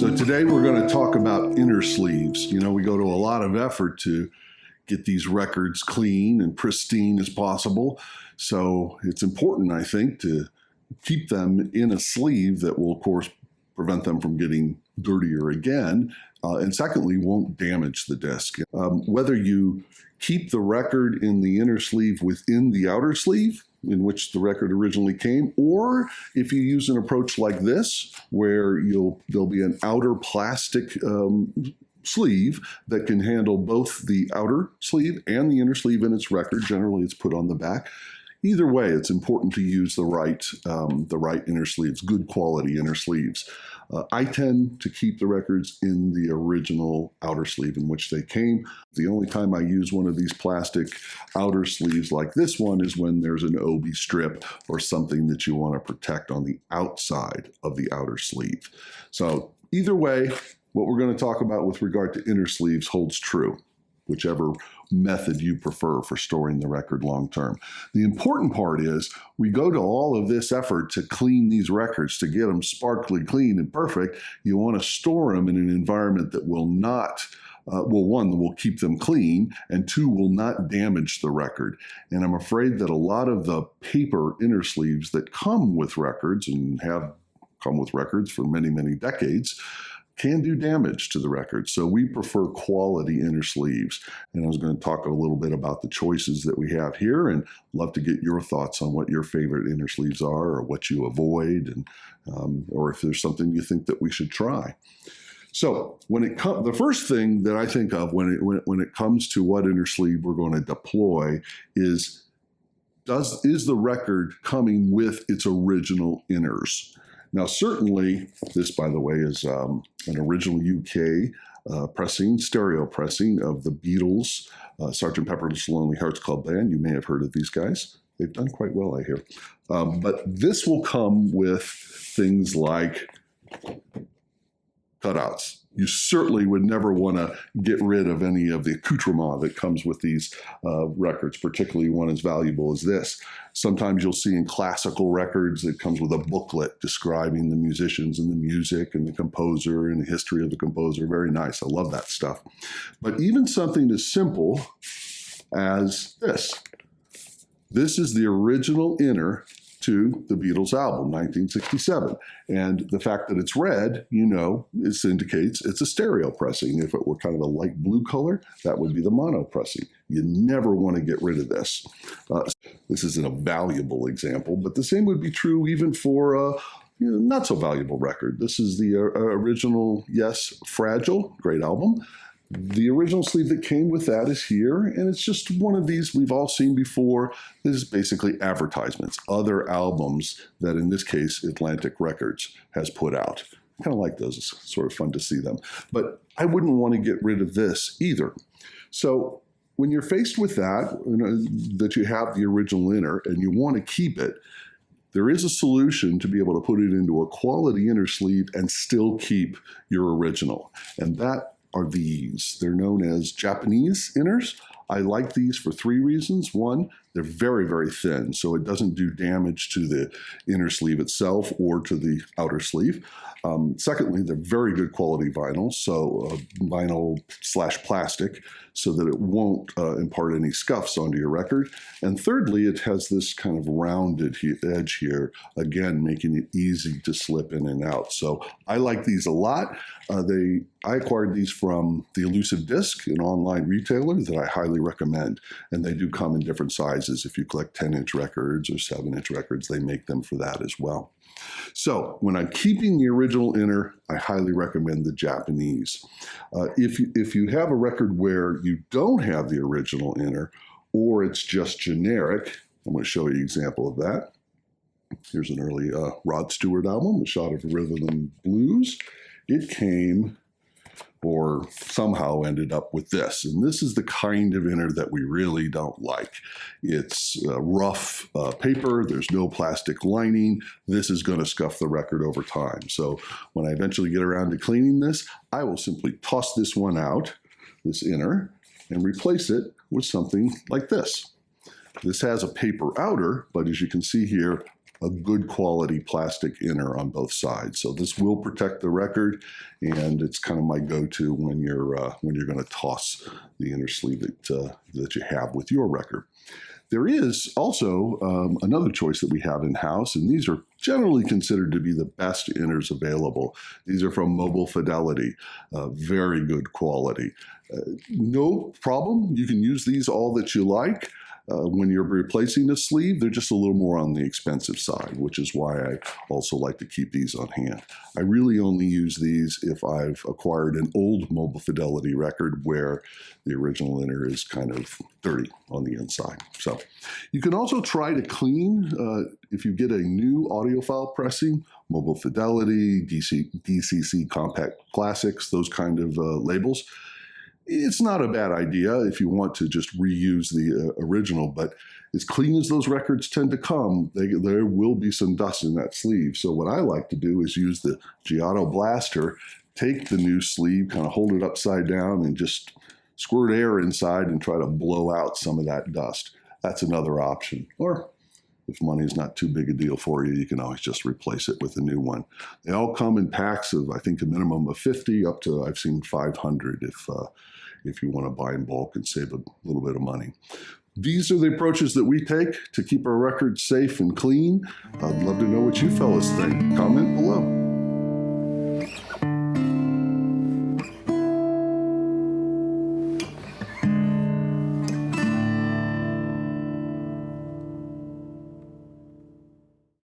So today we're going to talk about inner sleeves. You know, we go to a lot of effort to get these records clean and pristine as possible. So it's important, I think, to keep them in a sleeve that will, of course, prevent them from getting dirtier again. And secondly, won't damage the disc. Whether you keep the record in the inner sleeve within the outer sleeve, in which the record originally came, or if you use an approach like this, where there'll be an outer plastic sleeve that can handle both the outer sleeve and the inner sleeve in its record. Generally, it's put on the back. Either way, it's important to use the right inner sleeves, good quality inner sleeves. I tend to keep the records in the original outer sleeve in which they came. The only time I use one of these plastic outer sleeves like this one is when there's an OB strip or something that you want to protect on the outside of the outer sleeve. So either way, what we're going to talk about with regard to inner sleeves holds true, whichever method you prefer for storing the record long term. The important part is we go to all of this effort to clean these records, to get them sparkly clean and perfect. You want to store them in an environment that will not, one, will keep them clean, and two, will not damage the record. And I'm afraid that a lot of the paper inner sleeves that come with records and have come with records for many, many decades can do damage to the record. So we prefer quality inner sleeves. And I was going to talk a little bit about the choices that we have here, and love to get your thoughts on what your favorite inner sleeves are, or what you avoid, and or if there's something you think that we should try. So the first thing that I think of when it comes to what inner sleeve we're going to deploy is the record coming with its original inners? Now, certainly, this, by the way, is an original UK stereo pressing of the Beatles' Sgt. Pepper's Lonely Hearts Club Band. You may have heard of these guys. They've done quite well, I hear. But this will come with things like cutouts. You certainly would never want to get rid of any of the accoutrement that comes with these records, particularly one as valuable as this. Sometimes you'll see in classical records it comes with a booklet describing the musicians and the music and the composer and the history of the composer. Very nice. I love that stuff. But even something as simple as this. This is the original inner to the Beatles album, 1967. And the fact that it's red, it indicates it's a stereo pressing. If it were kind of a light blue color, that would be the mono pressing. You never want to get rid of this. This isn't a valuable example, but the same would be true even for a not so valuable record. This is the original, yes, Fragile, great album. The original sleeve that came with that is here, and it's just one of these we've all seen before. This is basically advertisements, other albums that, in this case, Atlantic Records has put out. Kind of like those, it's sort of fun to see them. But I wouldn't want to get rid of this either. So when you're faced with that, that you have the original inner and you want to keep it, there is a solution to be able to put it into a quality inner sleeve and still keep your original. And that are these. They're known as Japanese inners. I like these for three reasons. One, they're very, very thin, so it doesn't do damage to the inner sleeve itself or to the outer sleeve. Secondly, they're very good quality vinyl, so vinyl/plastic, so that it won't impart any scuffs onto your record. And thirdly, it has this kind of rounded edge here, again, making it easy to slip in and out. So I like these a lot. I acquired these from the Elusive Disc, an online retailer that I highly recommend. And they do come in different sizes. If you collect 10-inch records or 7-inch records, they make them for that as well. So when I'm keeping the original inner, I highly recommend the Japanese. If you have a record where you don't have the original inner, or it's just generic, I'm going to show you an example of that. Here's an early Rod Stewart album, A Shot of Rhythm and Blues. It came, or somehow ended up with this. And this is the kind of inner that we really don't like. It's rough paper. There's no plastic lining. This is going to scuff the record over time. So when I eventually get around to cleaning this, I will simply toss this one out, this inner, and replace it with something like this. This has a paper outer, but as you can see here, a good quality plastic inner on both sides. So this will protect the record, and it's kind of my go-to when you're going to toss the inner sleeve that you have with your record. There is also another choice that we have in-house, and these are generally considered to be the best inners available. These are from Mobile Fidelity, very good quality. No problem, you can use these all that you like. When you're replacing the sleeve, they're just a little more on the expensive side, which is why I also like to keep these on hand. I really only use these if I've acquired an old Mobile Fidelity record where the original inner is kind of dirty on the inside. So you can also try to clean if you get a new audiophile pressing, Mobile Fidelity, DCC Compact Classics, those kind of labels. It's not a bad idea if you want to just reuse the original, but as clean as those records tend to come, there will be some dust in that sleeve. So what I like to do is use the Giotto Blaster, take the new sleeve, kind of hold it upside down and just squirt air inside and try to blow out some of that dust. That's another option. Or if money's not too big a deal for you, you can always just replace it with a new one. They all come in packs of, I think, a minimum of 50 up to, I've seen 500 if you want to buy in bulk and save a little bit of money. These are the approaches that we take to keep our records safe and clean. I'd love to know what you fellas think. Comment below.